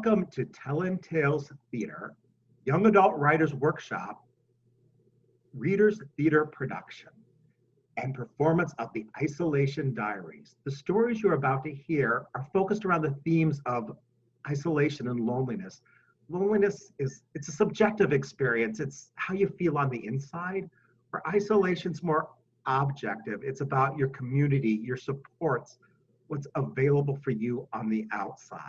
Welcome to Tellin' Tales Theater, Young Adult Writers Workshop, Readers Theater Production, and performance of the Isolation Diaries. The stories you're about to hear are focused around the themes of isolation and loneliness. Loneliness it's a subjective experience. It's how you feel on the inside, where isolation's more objective. It's about your community, your supports, what's available for you on the outside.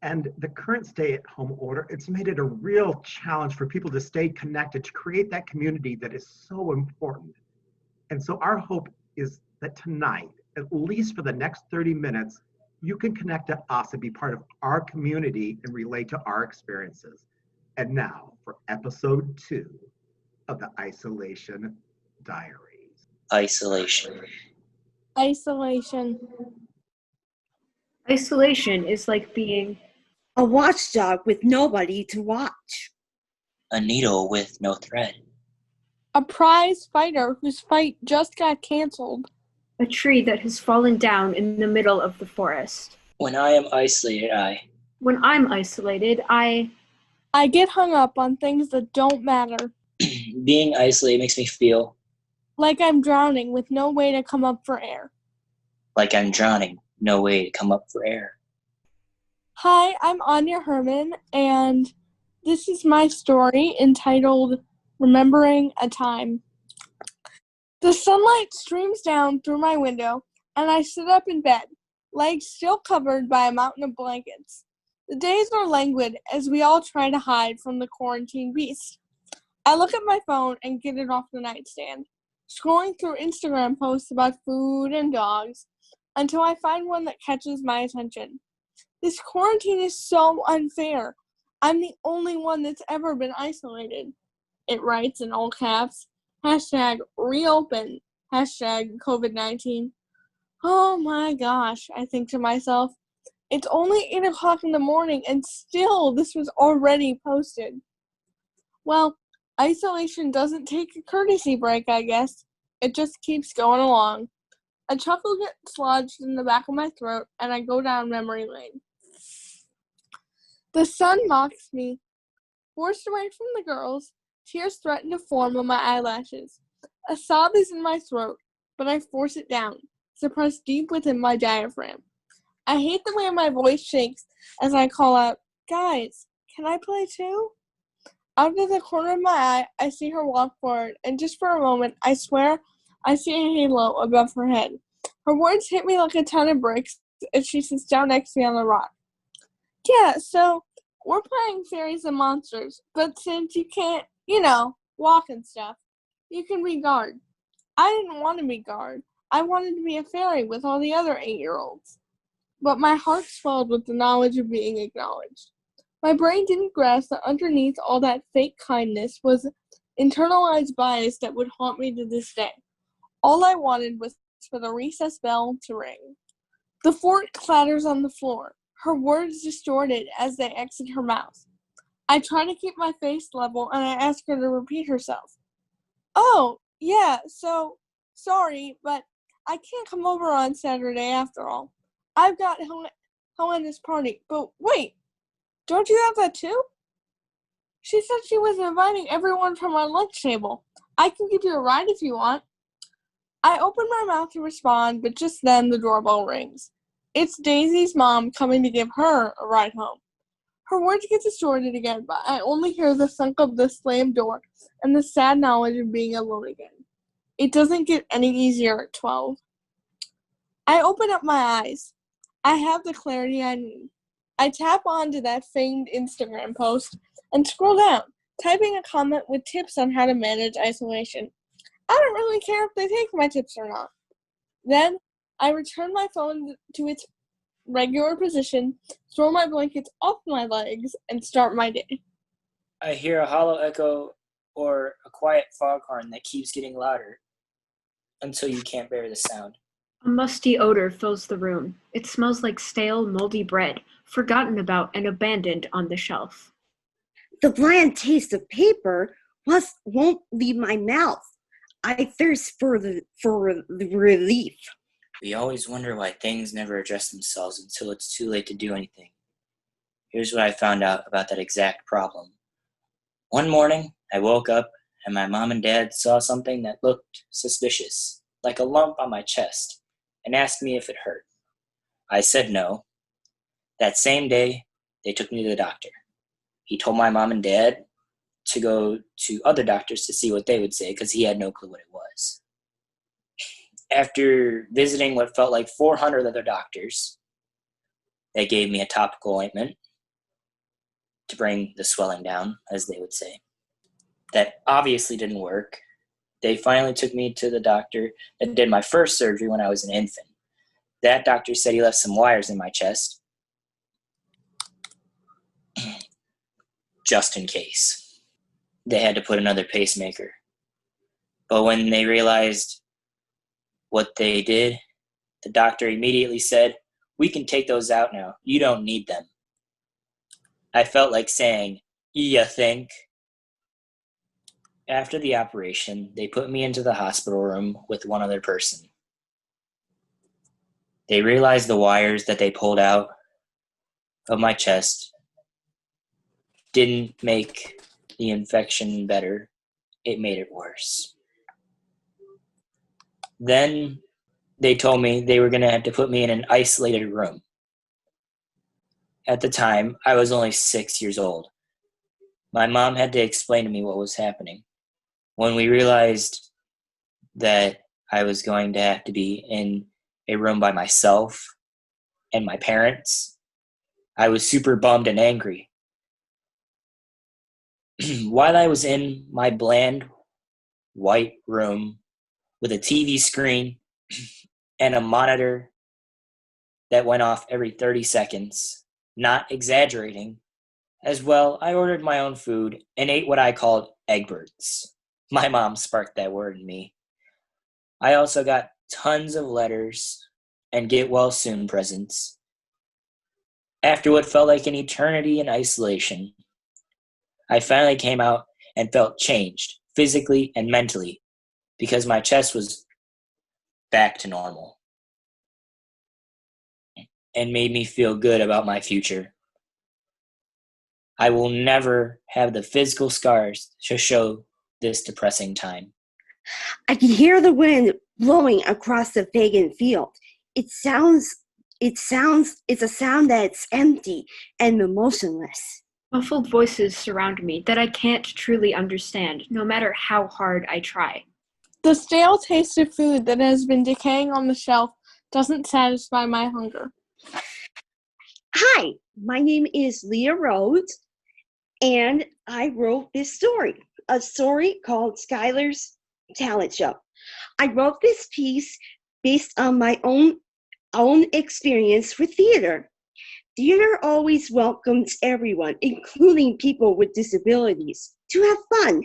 And the current stay-at-home order, it's made it a real challenge for people to stay connected, to create that community that is so important. And so our hope is that tonight, at least for the next 30 minutes, you can connect to us and be part of our community and relate to our experiences. And now for episode 2 of the Isolation Diaries. Isolation. Isolation. Isolation is like being a watchdog with nobody to watch. A needle with no thread. A prize fighter whose fight just got canceled. A tree that has fallen down in the middle of the forest. When I am isolated, When I'm isolated, I get hung up on things that don't matter. Being isolated makes me feel Like I'm drowning with no way to come up for air. like I'm drowning, no way to come up for air. Hi, I'm Anja Herrman, and this is my story entitled Remembering a Time. The sunlight streams down through my window, and I sit up in bed, legs still covered by a mountain of blankets. The days are languid as we all try to hide from the quarantine beast. I look at my phone and get it off the nightstand, scrolling through Instagram posts about food and dogs, until I find one that catches my attention. This quarantine is so unfair. I'm the only one that's ever been isolated. It writes in all caps, #reopen, #COVID-19. Oh my gosh, I think to myself. It's only 8 o'clock in the morning and still this was already posted. Well, isolation doesn't take a courtesy break, I guess. It just keeps going along. A chuckle gets lodged in the back of my throat, and I go down memory lane. The sun mocks me. Forced away from the girls, tears threaten to form on my eyelashes. A sob is in my throat, but I force it down, suppressed deep within my diaphragm. I hate the way my voice shakes as I call out, "Guys, can I play too?" Out of the corner of my eye, I see her walk forward, and just for a moment, I swear I see a halo above her head. Her words hit me like a ton of bricks as she sits down next to me on the rock. "Yeah, so we're playing fairies and monsters, but since you can't, walk and stuff, you can be guard." I didn't want to be guard. I wanted to be a fairy with all the other 8-year-olds. But my heart swelled with the knowledge of being acknowledged. My brain didn't grasp that underneath all that fake kindness was internalized bias that would haunt me to this day. All I wanted was for the recess bell to ring. The fork clatters on the floor, her words distorted as they exit her mouth. I try to keep my face level and I ask her to repeat herself. "Oh, yeah, so, sorry, but I can't come over on Saturday after all. I've got Helena's party, but wait, don't you have that too?" She said she was inviting everyone from our lunch table. "I can give you a ride if you want." I open my mouth to respond, but just then the doorbell rings. It's Daisy's mom coming to give her a ride home. Her words get distorted again, but I only hear the thunk of the slammed door and the sad knowledge of being alone again. It doesn't get any easier at 12. I open up my eyes. I have the clarity I need. I tap onto that famed Instagram post and scroll down, typing a comment with tips on how to manage isolation. I don't really care if they take my tips or not. Then, I return my phone to its regular position, throw my blankets off my legs, and start my day. I hear a hollow echo or a quiet foghorn that keeps getting louder until you can't bear the sound. A musty odor fills the room. It smells like stale, moldy bread, forgotten about and abandoned on the shelf. The bland taste of paper won't leave my mouth. I thirst for the relief. We always wonder why things never address themselves until it's too late to do anything. Here's what I found out about that exact problem. One morning, I woke up and my mom and dad saw something that looked suspicious, like a lump on my chest, and asked me if it hurt. I said no. That same day, they took me to the doctor. He told my mom and dad to go to other doctors to see what they would say because he had no clue what it was. After visiting what felt like 400 other doctors, they gave me a topical ointment to bring the swelling down, as they would say. That obviously didn't work. They finally took me to the doctor that did my first surgery when I was an infant. That doctor said he left some wires in my chest, just in case. They had to put another pacemaker. But when they realized what they did, the doctor immediately said, "We can take those out now. You don't need them." I felt like saying, "Ya think?" After the operation, they put me into the hospital room with one other person. They realized the wires that they pulled out of my chest didn't make the infection better. It made it worse. Then they told me they were going to have to put me in an isolated room. At the time, I was only 6 years old. My mom had to explain to me what was happening. When we realized that I was going to have to be in a room by myself and my parents, I was super bummed and angry. While I was in my bland white room with a TV screen and a monitor that went off every 30 seconds, not exaggerating, as well, I ordered my own food and ate what I called Egberts. My mom sparked that word in me. I also got tons of letters and get well soon presents. After what felt like an eternity in isolation, I finally came out and felt changed, physically and mentally, because my chest was back to normal and made me feel good about my future. I will never have the physical scars to show this depressing time. I can hear the wind blowing across the vacant field. It's a sound that's empty and emotionless. Muffled voices surround me that I can't truly understand, no matter how hard I try. The stale taste of food that has been decaying on the shelf doesn't satisfy my hunger. Hi, my name is Leah Rhodes, and I wrote this story, a story called Skylar's Talent Show. I wrote this piece based on my own experience with theater. Theater always welcomes everyone, including people with disabilities, to have fun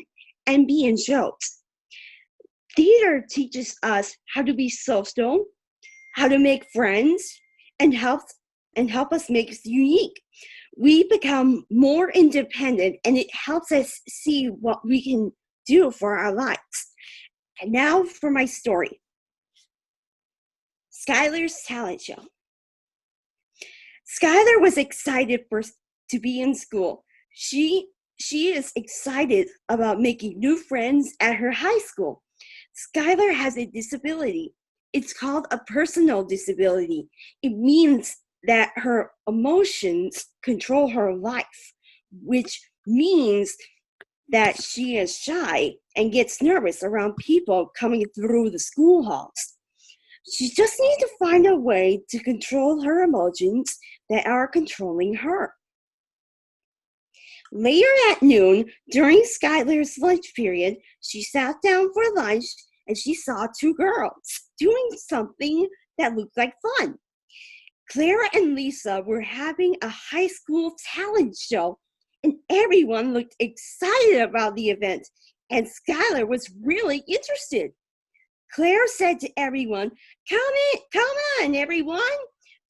and be in shows. Theater teaches us how to be social, how to make friends, and help us make us unique. We become more independent, and it helps us see what we can do for our lives. And now for my story. Skylar's Talent Show. Skylar was excited to be in school. She is excited about making new friends at her high school. Skylar has a disability. It's called a personal disability. It means that her emotions control her life, which means that she is shy and gets nervous around people coming through the school halls. She just needs to find a way to control her emotions that are controlling her. Later at noon, during Skylar's lunch period, she sat down for lunch and she saw two girls doing something that looked like fun. Clara and Lisa were having a high school talent show, and everyone looked excited about the event, and Skylar was really interested. Claire said to everyone, come on, everyone,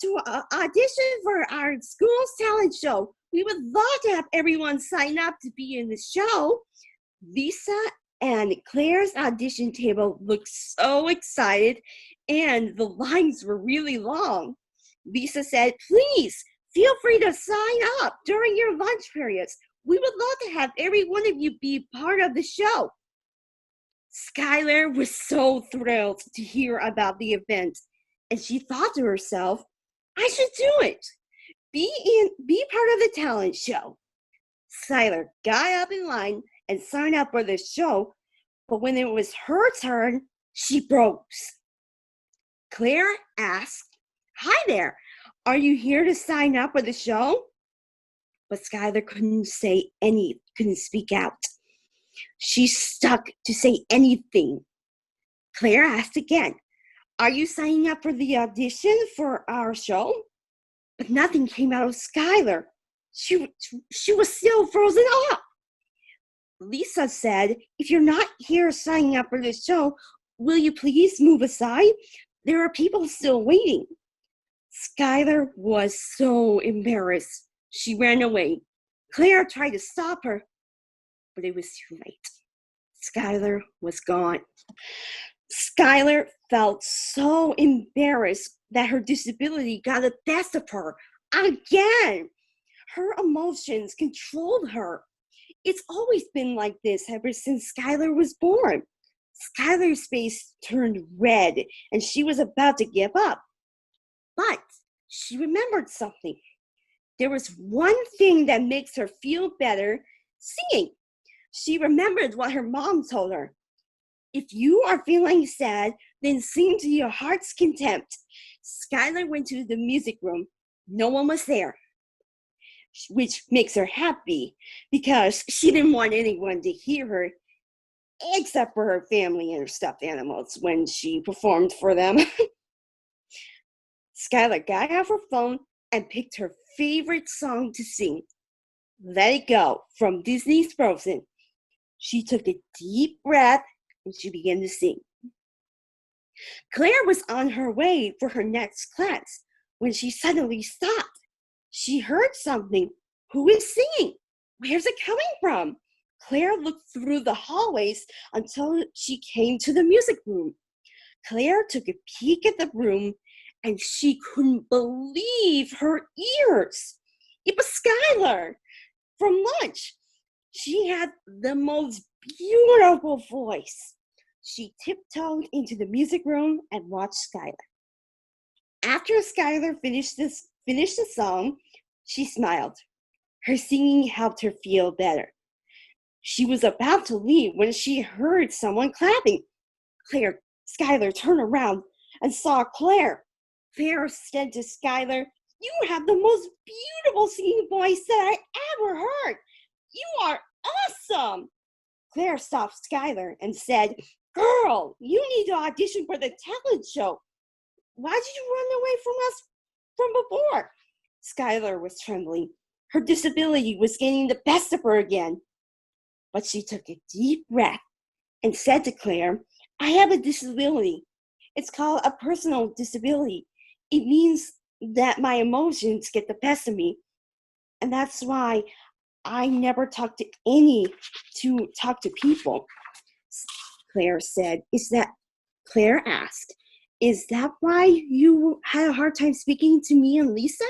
to audition for our school's talent show. We would love to have everyone sign up to be in the show. Lisa and Claire's audition table looked so excited, and the lines were really long. Lisa said, please Feel free to sign up during your lunch periods. We would love to have every one of you be part of the show. Skylar was so thrilled to hear about the event, and she thought to herself, I should do it. Be part of the talent show. Skylar got up in line and signed up for the show, but when it was her turn, she froze. Claire asked, Hi there, are you here to sign up for the show? But Skylar couldn't speak out. She stuck to say anything. Claire asked again, Are you signing up for the audition for our show? But nothing came out of Skylar. She was still frozen up. Lisa said, If you're not here signing up for the show, will you please move aside? There are people still waiting. Skylar was so embarrassed. She ran away. Claire tried to stop her, but it was too late. Skylar was gone. Skylar felt so embarrassed that her disability got the best of her again. Her emotions controlled her. It's always been like this ever since Skylar was born. Skylar's face turned red and she was about to give up. But she remembered something. There was one thing that makes her feel better, singing. She remembered what her mom told her. If you are feeling sad, then sing to your heart's content. Skylar went to the music room. No one was there, which makes her happy because she didn't want anyone to hear her except for her family and her stuffed animals when she performed for them. Skylar got out her phone and picked her favorite song to sing, Let It Go from Disney's Frozen. She took a deep breath and she began to sing. Claire was on her way for her next class when she suddenly stopped. She heard something. Who is singing? Where's it coming from? Claire looked through the hallways until she came to the music room. Claire took a peek at the room and she couldn't believe her ears. It was Skylar from lunch. She had the most beautiful voice. She tiptoed into the music room and watched Skylar. After Skylar finished the song, she smiled. Her singing helped her feel better. She was about to leave when she heard someone clapping. Skylar turned around and saw Claire. Claire said to Skylar, You have the most beautiful singing voice that I ever heard. You are awesome. Claire stopped Skylar and said, Girl, you need to audition for the talent show. Why did you run away from us from before? Skylar was trembling. Her disability was getting the best of her again. But she took a deep breath and said to Claire, I have a disability. It's called a personal disability. It means that my emotions get the best of me. And that's why I never talk to people. Claire asked, Is that why you had a hard time speaking to me and Lisa?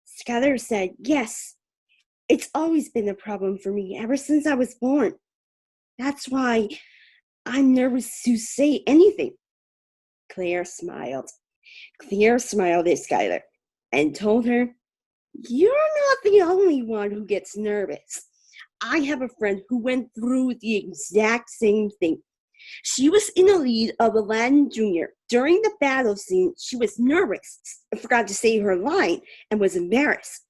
Skylar said, Yes. It's always been a problem for me ever since I was born. That's why I'm nervous to say anything. Claire smiled. Claire smiled at Skylar and told her, You're not the only one who gets nervous. I have a friend who went through the exact same thing. She was in the lead of Aladdin Jr. During the battle scene, she was nervous, forgot to say her line, and was embarrassed.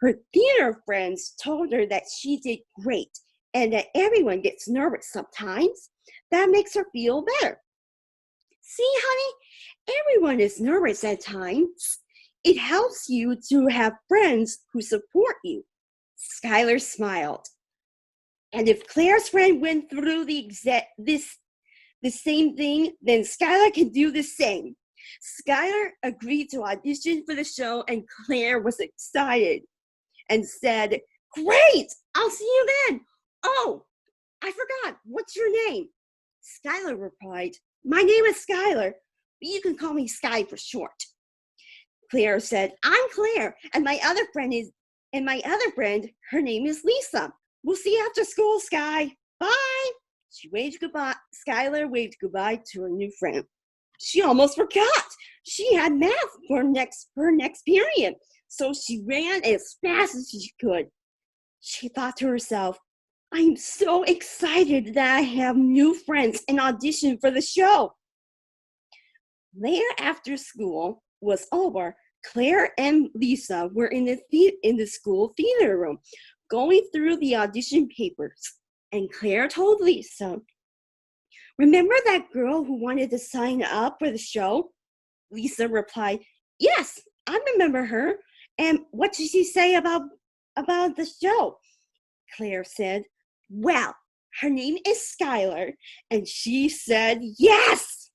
Her theater friends told her that she did great and that everyone gets nervous sometimes. That makes her feel better. See, honey, everyone is nervous at times. It helps you to have friends who support you. Skylar smiled. And if Claire's friend went through the same thing, then Skylar can do the same. Skylar agreed to audition for the show, and Claire was excited and said, Great, I'll see you then. Oh, I forgot, what's your name? Skylar replied, My name is Skylar, but you can call me Sky for short. Claire said, I'm Claire, and my other friend, her name is Lisa. We'll see you after school, Sky. Bye. She waved goodbye. Skylar waved goodbye to her new friend. She almost forgot. She had math for her next period, so she ran as fast as she could. She thought to herself, I'm so excited that I have new friends and audition for the show. Later after school was over, Claire and Lisa were in the school theater room going through the audition papers. And Claire told Lisa, remember that girl who wanted to sign up for the show? Lisa replied, yes, I remember her. And what did she say about the show? Claire said, well, her name is Skylar. And she said, yes.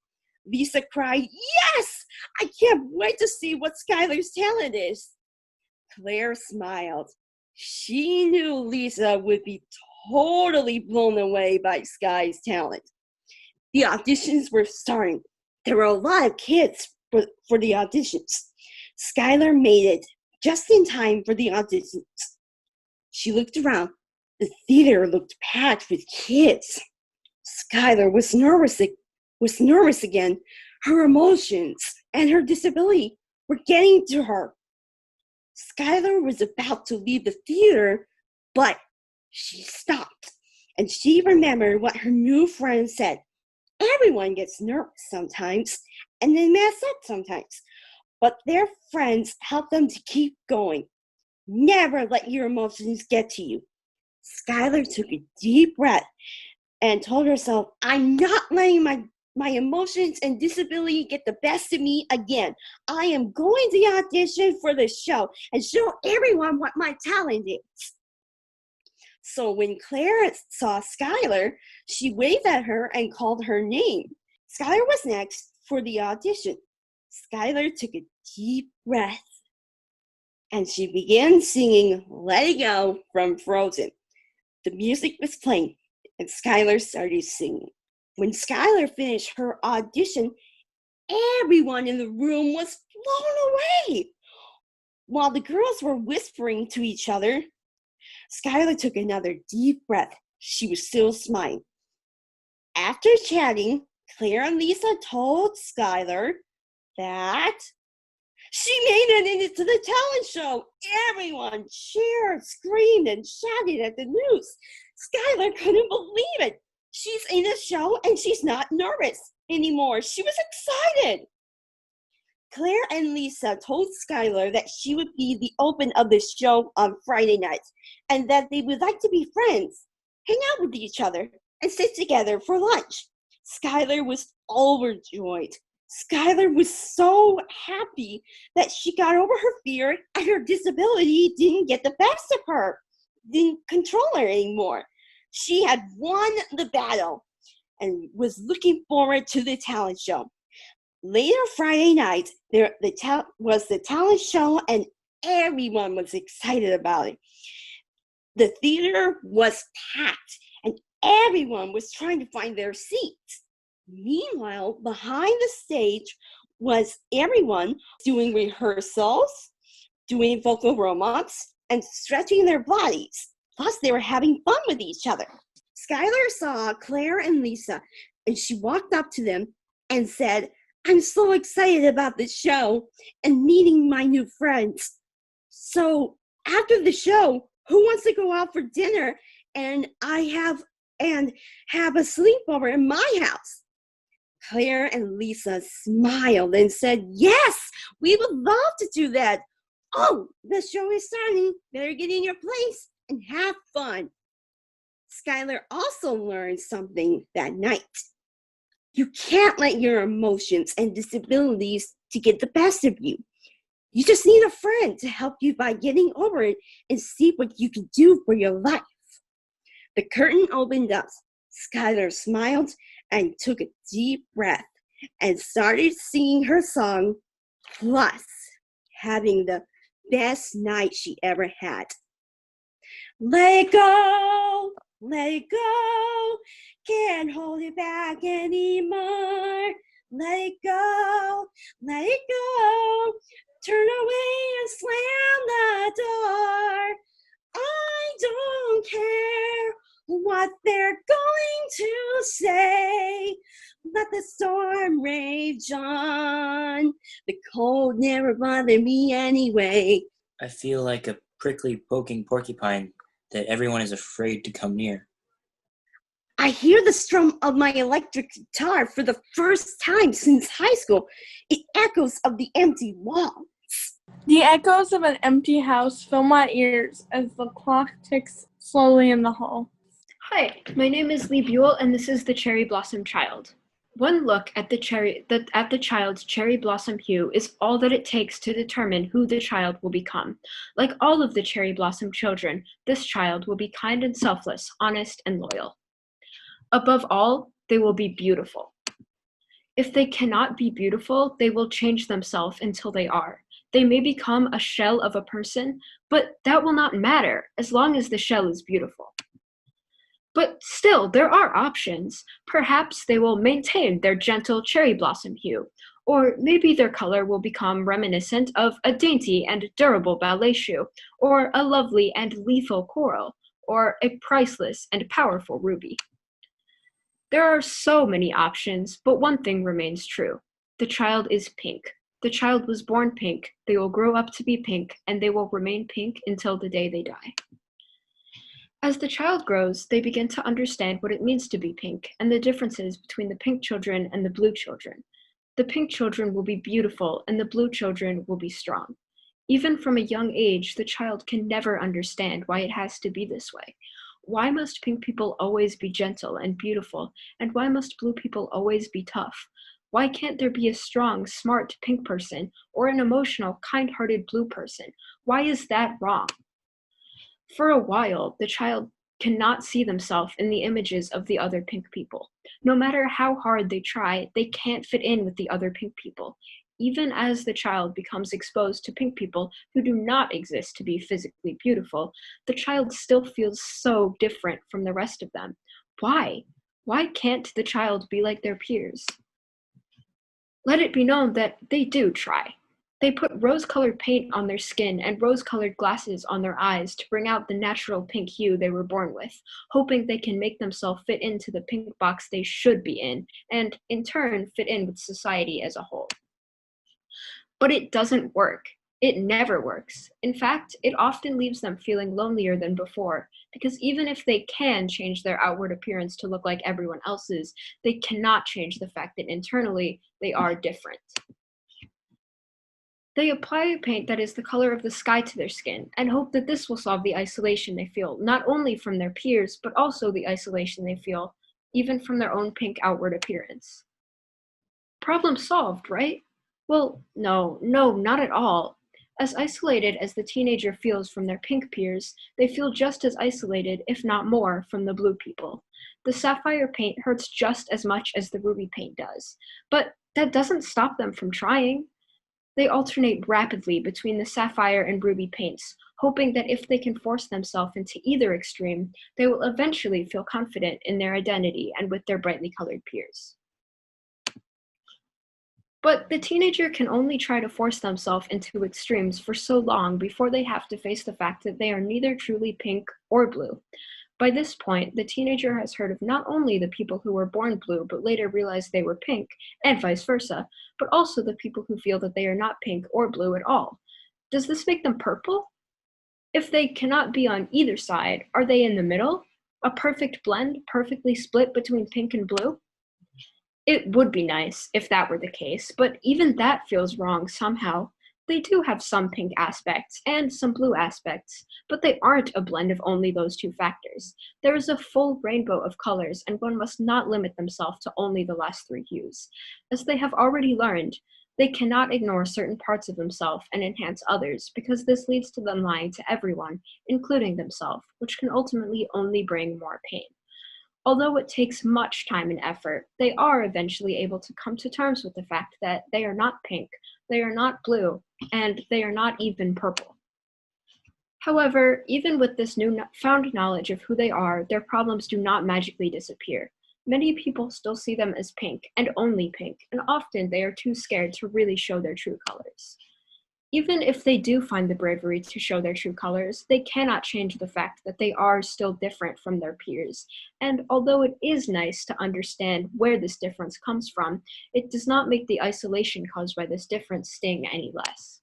Lisa cried, yes, I can't wait to see what Skylar's talent is. Claire smiled. She knew Lisa would be totally blown away by Sky's talent. The auditions were starting. There were a lot of kids for the auditions. Skylar made it just in time for the auditions. She looked around. The theater looked packed with kids. Skylar was nervous again. Her emotions and her disability were getting to her. Skylar was about to leave the theater, but she stopped, and she remembered what her new friend said. Everyone gets nervous sometimes, and they mess up sometimes, but their friends help them to keep going. Never let your emotions get to you. Skylar took a deep breath and told herself, I'm not letting my emotions and disability get the best of me again. I am going to audition for the show and show everyone what my talent is. So when Claire saw Skylar, she waved at her and called her name. Skylar was next for the audition. Skylar took a deep breath and she began singing Let It Go from Frozen. The music was playing and Skylar started singing. When Skylar finished her audition, everyone in the room was blown away. While the girls were whispering to each other, Skylar took another deep breath. She was still smiling. After chatting, Claire and Lisa told Skylar that she made it into the talent show. Everyone cheered, screamed, and shouted at the news. Skylar couldn't believe it. She's in a show and she's not nervous anymore. She was excited. Claire and Lisa told Skylar that she would be the open of the show on Friday nights and that they would like to be friends, hang out with each other, and sit together for lunch. Skylar was overjoyed. Skylar was so happy that she got over her fear and her disability didn't get the best of her, didn't control her anymore. She had won the battle and was looking forward to the talent show. Later Friday night, was the talent show and everyone was excited about it. The theater was packed and everyone was trying to find their seats. Meanwhile, behind the stage was everyone doing rehearsals, doing vocal warm-ups, and stretching their bodies. Plus, they were having fun with each other. Skylar saw Claire and Lisa, and she walked up to them and said, I'm so excited about the show and meeting my new friends. So after the show, who wants to go out for dinner and have a sleepover in my house? Claire and Lisa smiled and said, yes, we would love to do that. Oh, the show is starting. Better get in your place and have fun. Skylar also learned something that night. You can't let your emotions and disabilities to get the best of you. You just need a friend to help you by getting over it and see what you can do for your life. The curtain opened up. Skylar smiled and took a deep breath and started singing her song, plus having the best night she ever had. Let it go, can't hold it back anymore. Let it go, turn away and slam the door. I don't care what they're going to say. Let the storm rage on. The cold never bothered me anyway. I feel like a prickly poking porcupine that everyone is afraid to come near. I hear the strum of my electric guitar for the first time since high school. It echoes of the empty walls. The echoes of an empty house fill my ears as the clock ticks slowly in the hall. Hi, my name is Lee Buell, and this is the Cherry Blossom Child. One look at the child's cherry blossom hue is all that it takes to determine who the child will become. Like all of the cherry blossom children, this child will be kind and selfless, honest and loyal. Above all, they will be beautiful. If they cannot be beautiful, they will change themselves until they are. They may become a shell of a person, but that will not matter as long as the shell is beautiful. But still, there are options. Perhaps they will maintain their gentle cherry blossom hue, or maybe their color will become reminiscent of a dainty and durable ballet shoe, or a lovely and lethal coral, or a priceless and powerful ruby. There are so many options, but one thing remains true. The child is pink. The child was born pink, they will grow up to be pink, and they will remain pink until the day they die. As the child grows, they begin to understand what it means to be pink and the differences between the pink children and the blue children. The pink children will be beautiful and the blue children will be strong. Even from a young age, the child can never understand why it has to be this way. Why must pink people always be gentle and beautiful, and why must blue people always be tough? Why can't there be a strong, smart pink person or an emotional, kind-hearted blue person? Why is that wrong? For a while, the child cannot see themselves in the images of the other pink people. No matter how hard they try, they can't fit in with the other pink people. Even as the child becomes exposed to pink people who do not exist to be physically beautiful, the child still feels so different from the rest of them. Why? Why can't the child be like their peers? Let it be known that they do try. They put rose-colored paint on their skin and rose-colored glasses on their eyes to bring out the natural pink hue they were born with, hoping they can make themselves fit into the pink box they should be in, and in turn fit in with society as a whole. But it doesn't work. It never works. In fact, it often leaves them feeling lonelier than before, because even if they can change their outward appearance to look like everyone else's, they cannot change the fact that internally they are different. They apply a paint that is the color of the sky to their skin and hope that this will solve the isolation they feel, not only from their peers, but also the isolation they feel, even from their own pink outward appearance. Problem solved, right? Well, no, not at all. As isolated as the teenager feels from their pink peers, they feel just as isolated, if not more, from the blue people. The sapphire paint hurts just as much as the ruby paint does, but that doesn't stop them from trying. They alternate rapidly between the sapphire and ruby paints, hoping that if they can force themselves into either extreme, they will eventually feel confident in their identity and with their brightly colored peers. But the teenager can only try to force themselves into extremes for so long before they have to face the fact that they are neither truly pink or blue. By this point, the teenager has heard of not only the people who were born blue but later realized they were pink, and vice versa, but also the people who feel that they are not pink or blue at all. Does this make them purple? If they cannot be on either side, are they in the middle? A perfect blend, perfectly split between pink and blue? It would be nice if that were the case, but even that feels wrong somehow. They do have some pink aspects and some blue aspects, but they aren't a blend of only those two factors. There is a full rainbow of colors, and one must not limit themselves to only the last three hues. As they have already learned, they cannot ignore certain parts of themselves and enhance others, because this leads to them lying to everyone, including themselves, which can ultimately only bring more pain. Although it takes much time and effort, they are eventually able to come to terms with the fact that they are not pink, they are not blue, and they are not even purple. However, even with this newfound knowledge of who they are, their problems do not magically disappear. Many people still see them as pink, and only pink, and often they are too scared to really show their true colors. Even if they do find the bravery to show their true colors, they cannot change the fact that they are still different from their peers. And although it is nice to understand where this difference comes from, it does not make the isolation caused by this difference sting any less.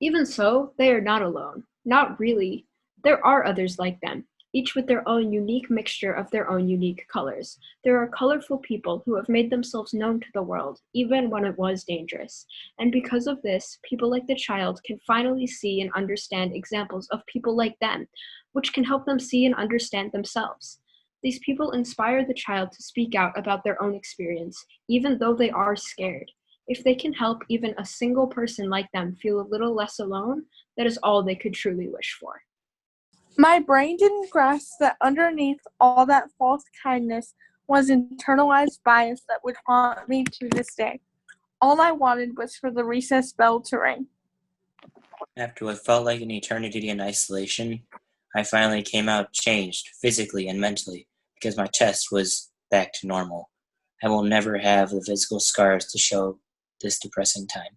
Even so, they are not alone. Not really. There are others like them, each with their own unique mixture of their own unique colors. There are colorful people who have made themselves known to the world, even when it was dangerous. And because of this, people like the child can finally see and understand examples of people like them, which can help them see and understand themselves. These people inspire the child to speak out about their own experience, even though they are scared. If they can help even a single person like them feel a little less alone, that is all they could truly wish for. My brain didn't grasp that underneath all that false kindness was internalized bias that would haunt me to this day. All I wanted was for the recess bell to ring. After what felt like an eternity in isolation, I finally came out changed, physically and mentally, because my chest was back to normal. I will never have the physical scars to show this depressing time.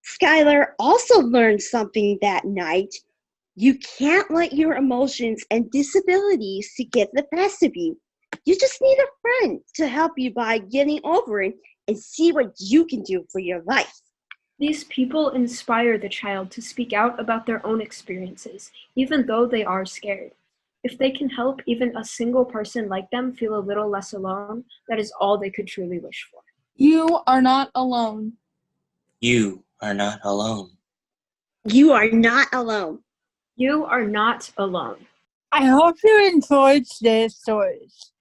Skylar also learned something that night. You can't let your emotions and disabilities to get the best of you. You just need a friend to help you by getting over it and see what you can do for your life. These people inspire the child to speak out about their own experiences, even though they are scared. If they can help even a single person like them feel a little less alone, that is all they could truly wish for. You are not alone. You are not alone. You are not alone. You are not alone. I hope you enjoyed today's stories.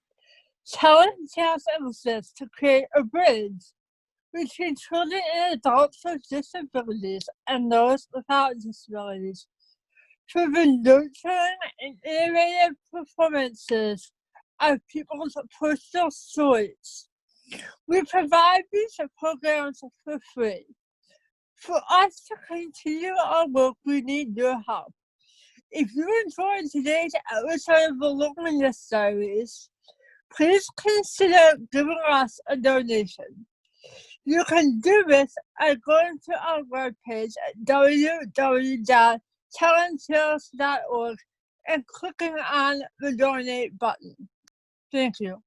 Talent Cast exists to create a bridge between children and adults with disabilities and those without disabilities, through the nurturing and innovative performances of people's personal stories. We provide these programs for free. For us to continue our work, we need your help. If you enjoyed today's episode of the Loneliness Diaries, please consider giving us a donation. You can do this by going to our webpage at www.talentsales.org and clicking on the donate button. Thank you.